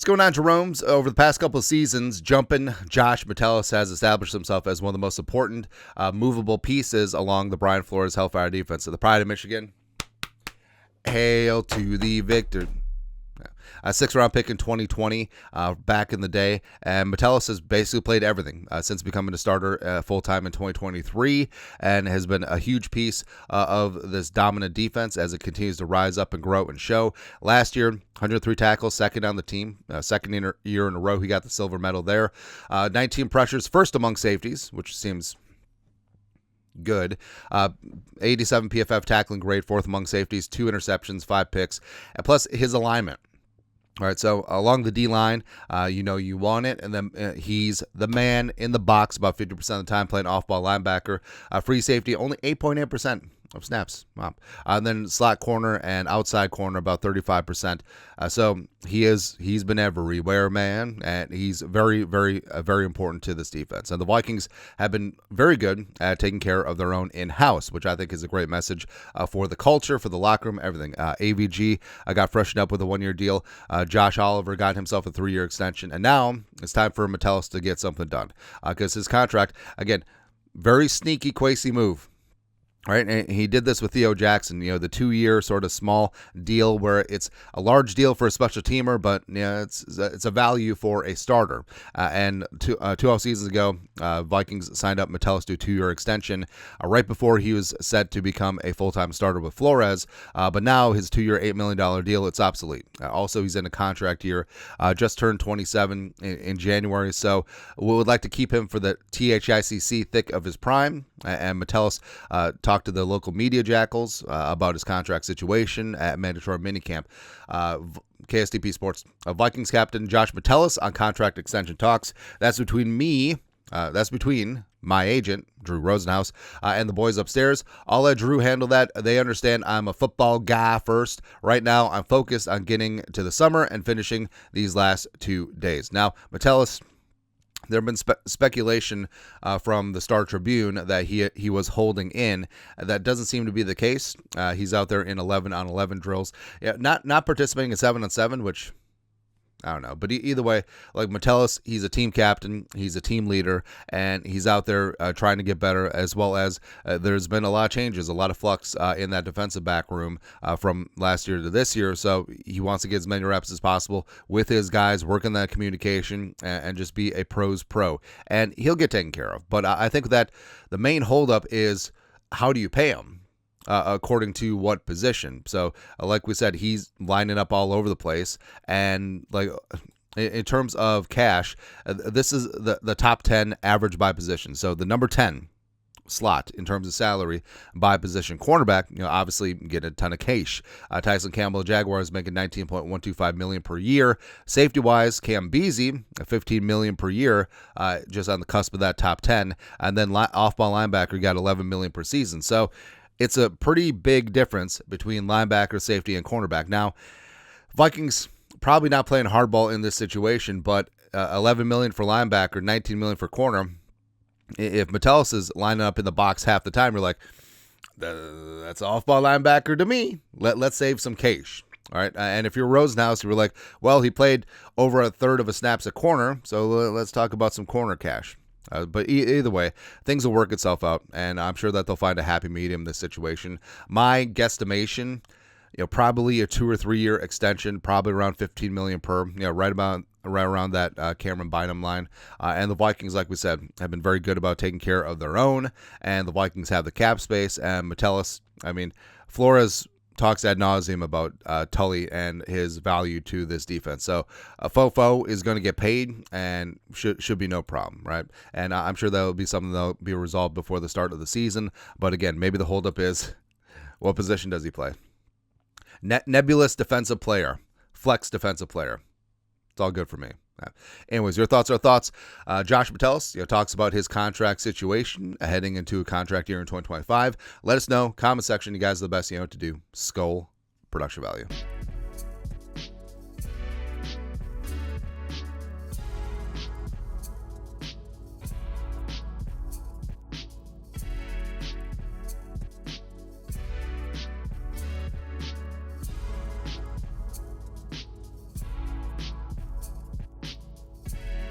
going on, Jerome's? Over the past couple of seasons, jumping Josh Metellus has established himself as one of the most important movable pieces along the Brian Flores Hellfire defense. So the Pride of Michigan, hail to the victor. A 6th-round pick in 2020, back in the day. And Metellus has basically played everything since becoming a starter full-time in 2023 and has been a huge piece of this dominant defense as it continues to rise up and grow and show. Last year, 103 tackles, second on the team. Second year in a row, he got the silver medal there. 19 pressures, first among safeties, which seems good. 87 PFF tackling grade, fourth among safeties, 2 interceptions, 5 picks, and plus his alignment. All right, so along the D-line, you want it, and then he's the man in the box about 50% of the time, playing off-ball linebacker. Free safety, only 8.8% of snaps. Wow. And then slot corner and outside corner, about 35%. So he's been everywhere, man, and he's very, very, very important to this defense. And the Vikings have been very good at taking care of their own in-house, which I think is a great message for the culture, for the locker room, everything. AVG got freshened up with a 1-year deal. Josh Oliver got himself a 3-year extension, and now it's time for Metellus to get something done because his contract, again, very sneaky, Quasi move. Right, and he did this with Theo Jackson, the 2-year sort of small deal where it's a large deal for a special teamer, but it's a value for a starter. And two off seasons ago, Vikings signed up Metellus to a 2-year extension right before he was set to become a full-time starter with Flores. But now his 2-year, $8 million deal, it's obsolete. Also, he's in a contract year, just turned 27 in January, so we would like to keep him for the THICC thick of his prime. And Metellus talked to the local media jackals about his contract situation at mandatory minicamp. KSTP Sports. Vikings captain Josh Metellus on contract extension talks. That's between me. That's between my agent, Drew Rosenhaus, and the boys upstairs. I'll let Drew handle that. They understand I'm a football guy first. Right now, I'm focused on getting to the summer and finishing these last 2 days. Now, Metellus, there have been speculation from the Star Tribune that he was holding in. That doesn't seem to be the case. He's out there in 11-on-11 drills. Yeah, not participating in 7-on-7, which I don't know. But either way, like Metellus, he's a team captain, he's a team leader, and he's out there trying to get better, as well as there's been a lot of changes, a lot of flux in that defensive back room from last year to this year. So he wants to get as many reps as possible with his guys, working that communication, and just be a pro's pro. And he'll get taken care of. But I think that the main holdup is, how do you pay him? According to what position. So like we said, he's lining up all over the place. And like in terms of cash, this is the top 10 average by position. So the number 10 slot in terms of salary by position. Cornerback, obviously get a ton of cash. Tyson Campbell, Jaguars, making $19.125 million per year. Safety wise, Cam Beasley, $15 million per year, just on the cusp of that top 10. And then off-ball linebacker got $11 million per season. So it's a pretty big difference between linebacker, safety, and cornerback. Now, Vikings probably not playing hardball in this situation, but $11 million for linebacker, $19 million for corner. If Metellus is lining up in the box half the time, you're like, that's off-ball linebacker to me. Let's save some cash. All right, and if you're Rosenhaus, you were like, well, he played over a third of his snaps at corner, so let's talk about some corner cash. But either way, things will work itself out, and I'm sure that they'll find a happy medium in this situation. My guesstimation, probably a 2 or 3 year extension, probably around $15 million per, right around that Cameron Bynum line. And the Vikings, like we said, have been very good about taking care of their own, and the Vikings have the cap space. And Metellus, Flores talks ad nauseum about Tully and his value to this defense. So Fofo is going to get paid and should be no problem, right? And I'm sure that will be something that will be resolved before the start of the season. But again, maybe the holdup is, what position does he play? Nebulous defensive player, flex defensive player. It's all good for me. Anyways, your thoughts are thoughts. Josh Metellus talks about his contract situation heading into a contract year in 2025. Let us know. Comment section. You guys are the best. To do. Skull production value.